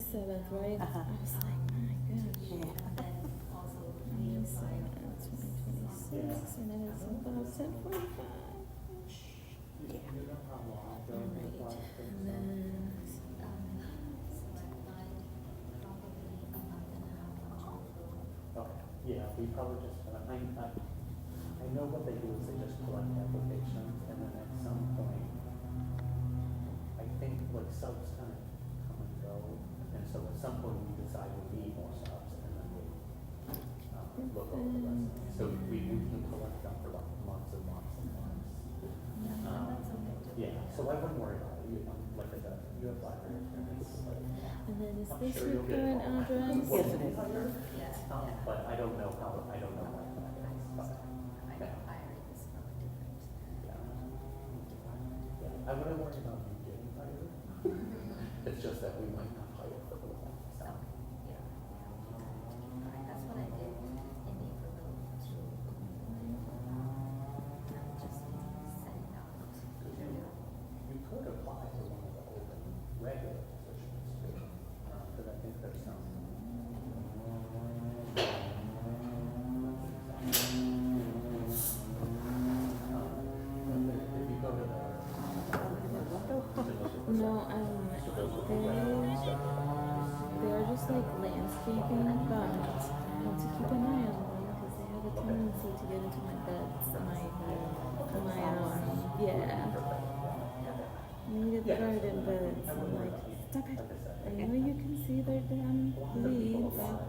27th, right? Uh-huh. I was like, my gosh. Yeah. 27th, 2026, and it is about 10:45. Yeah. Alright, and then, Okay, yeah, we probably just, I know what they do is they just collect applications, and then at some point, I think like subs kind of come and go, and so at some point we decide we need more subs, and then we, look over the rest. So we can collect them for like months and months and months. Yeah, so I wouldn't worry about it, like I said, you have library experience, but and then is I'm this sure your you'll get current all that. address? Yes, it is. But I don't know how, I don't know what that is, but, yeah. Yeah, I wouldn't worry about you getting hired. It's just that we might not hire for the long time. That's what I did in Naperville too. Just send it out. You could apply for one of the open regular positions too, because I think there's some. If you go to the. No, they're just like landscaping, but I have to keep an eye on them because they have a tendency to get into my beds, yeah. Native garden beds. I'm like, stop it. I know you can see their damn leaves, but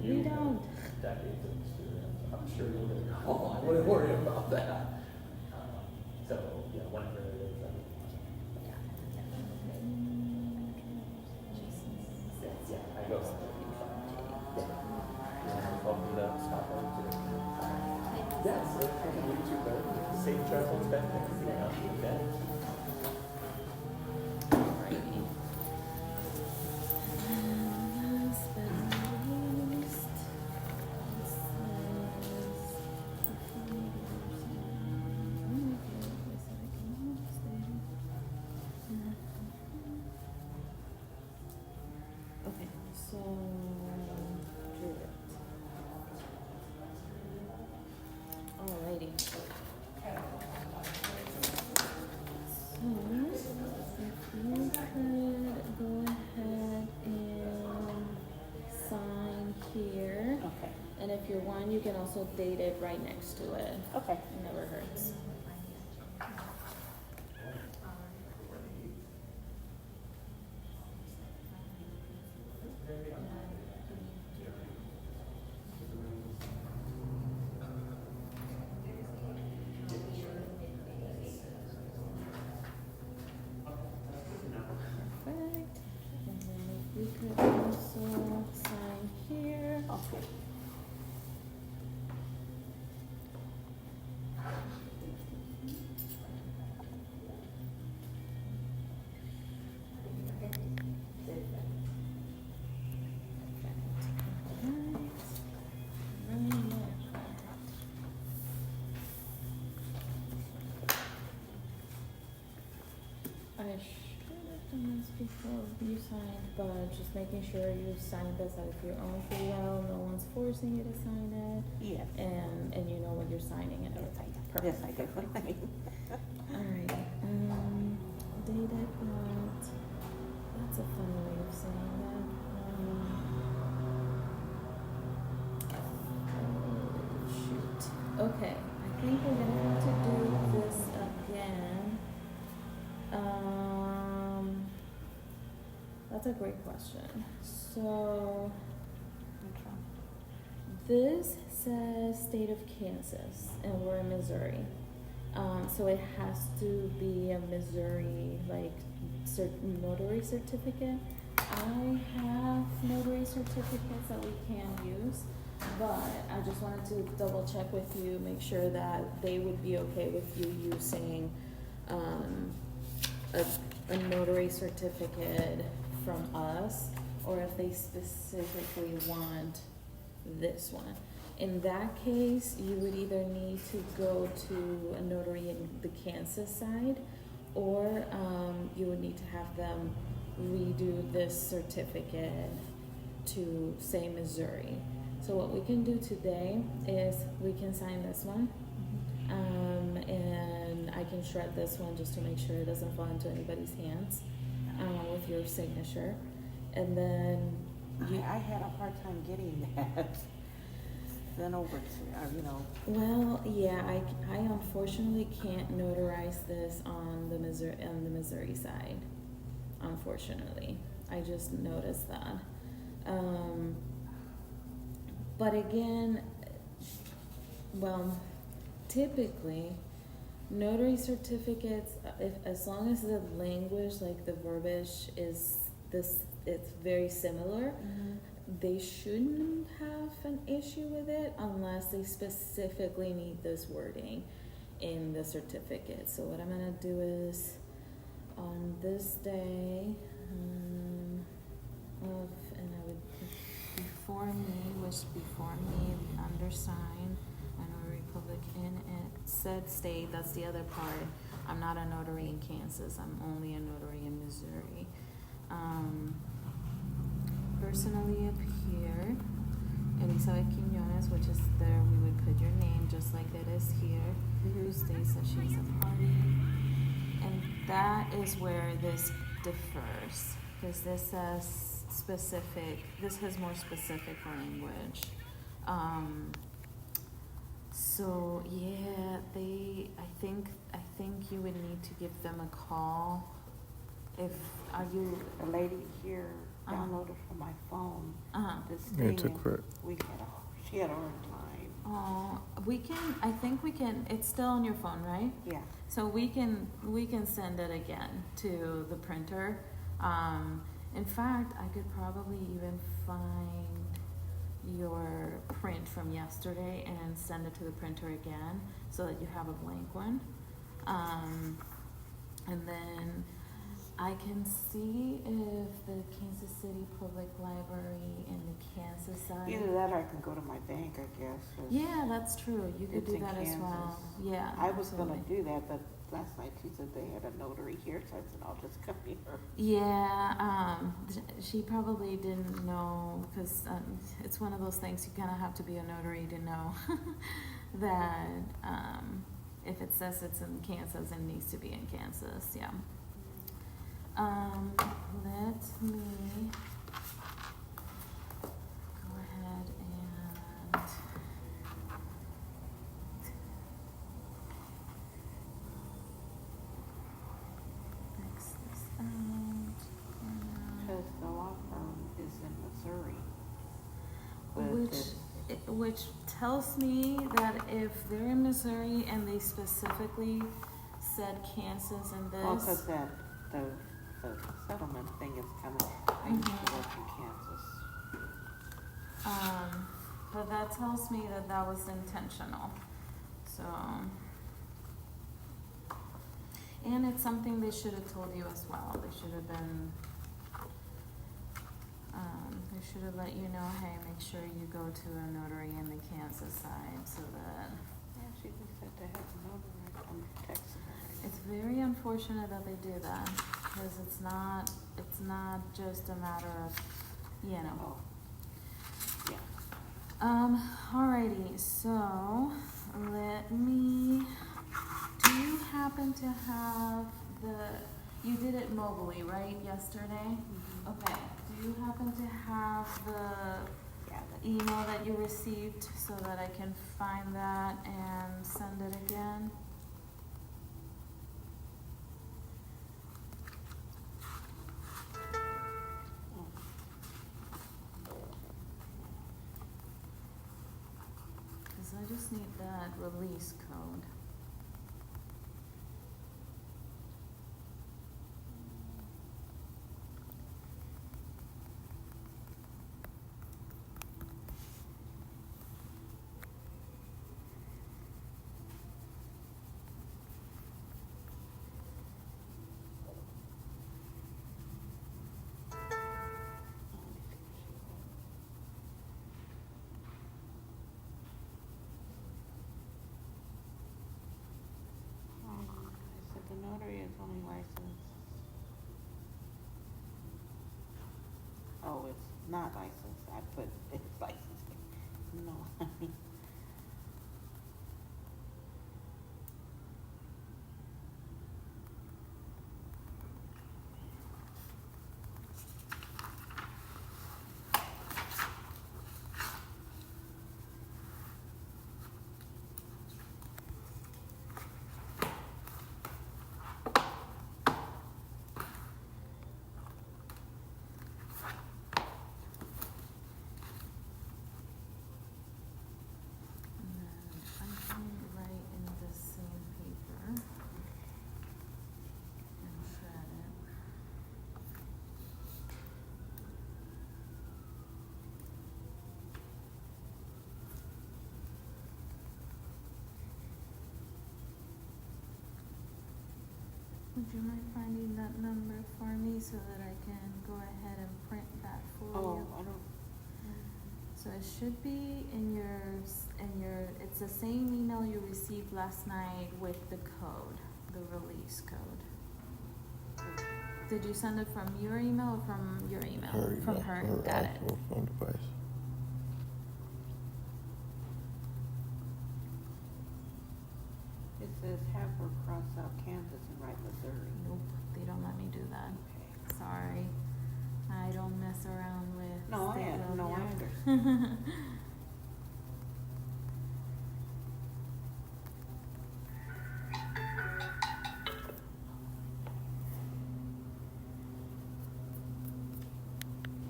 we don't. Decades of experience, I'm sure you'll get, oh, I wouldn't worry about that. So, yeah, whenever it is, I would. Yeah, I go. Welcome to Scotland. Yes, it's you too, though. Safe travels back there. Yeah. Alrighty. Last but not least, it okay, so Druid. Alrighty. So, if you could go ahead and sign here. Okay. And if you're one, you can also date it right next to it. Okay. It never hurts. Perfect. And then if you could also sign here. Okay. I should have done this before you signed, but just making sure you signed this out of your own free will. No one's forcing you to sign it. Yes. And you know what you're signing and everything. Yes, I do. Alright, data not, that's a fun way of saying that. Oh, shoot. Okay, I think we're gonna have to do this again. That's a great question. So, this says state of Kansas, and we're in Missouri. So it has to be a Missouri, like, notary certificate. I have notary certificates that we can use, but I just wanted to double check with you, make sure that they would be okay with you using a notary certificate from us, or if they specifically want this one. In that case, you would either need to go to a notary in the Kansas side, or you would need to have them redo this certificate to say Missouri. So what we can do today is we can sign this one, and I can shred this one just to make sure it doesn't fall into anybody's hands, with your signature, and then I had a hard time getting that sent over to, Well, yeah, I unfortunately can't notarize this on the Missouri side. Unfortunately, I just noticed that. But again, well, typically, notary certificates, if as long as the language, like the verbiage, is this, it's very similar. They shouldn't have an issue with it unless they specifically need this wording in the certificate. So what I'm gonna do is, on this day and I would put before me, the undersigned, a notary public in it said state. That's the other part. I'm not a notary in Kansas. I'm only a notary in Missouri. Personally up here, Elizabeth Quiñones, which is there, we would put your name just like it is here, who states that she's a party. And that is where this differs, because this says specific, this has more specific language. So yeah, I think you would need to give them a call. Are you? the lady here downloaded from my phone this Yeah, thing. it took for it. She had a hard time. Oh, I think we can, it's still on your phone, right? Yeah. So we can send it again to the printer. In fact, I could probably even find your print from yesterday and send it to the printer again so that you have a blank one. And then I can see if the Kansas City Public Library and the Kansas side. Either that or I can go to my bank, I guess. Yeah, that's true. You could It's do in that as well. Kansas. Yeah. I was gonna absolutely. do that, but last night she said they had a notary here, so I said, I'll just come here. Yeah, she probably didn't know, because it's one of those things you kind of have to be a notary to know that if it says it's in Kansas, it needs to be in Kansas. Yeah. Let me go ahead and X this out. Because the law firm is in Missouri. But Which tells me that if they're in Missouri and they specifically said Kansas in this. well, because the settlement thing is coming. I used to work in Kansas. But that tells me that that was intentional. So, and it's something they should have told you as well. They should have been, they should have let you know, hey, make sure you go to a notary in the Kansas side so that. Yeah, she just said they have a notary. I'm texting her. It's very unfortunate that they do that, because it's not just a matter of, Oh, yeah. Alrighty, so do you happen to have you did it mobily, right, yesterday? Mm-hmm. Okay, do you happen to have Yeah, the email that you received so that I can find that and send it again? Because I just need that release code. not licensed, I put it's licensed. No, I mean, And then I can write in the same paper and shred it. Would you mind finding that number for me so that I can go ahead and print that for oh, you? I don't, So it should be in your, it's the same email you received last night with the code, the release code. Did you send it from your email or from your email? Her From email, her, her got it. actual phone device. it says have her cross out Kansas and write Missouri. Nope, they don't let me do that. Okay. Sorry. I don't mess around with No, state I law, no, I yeah. understand.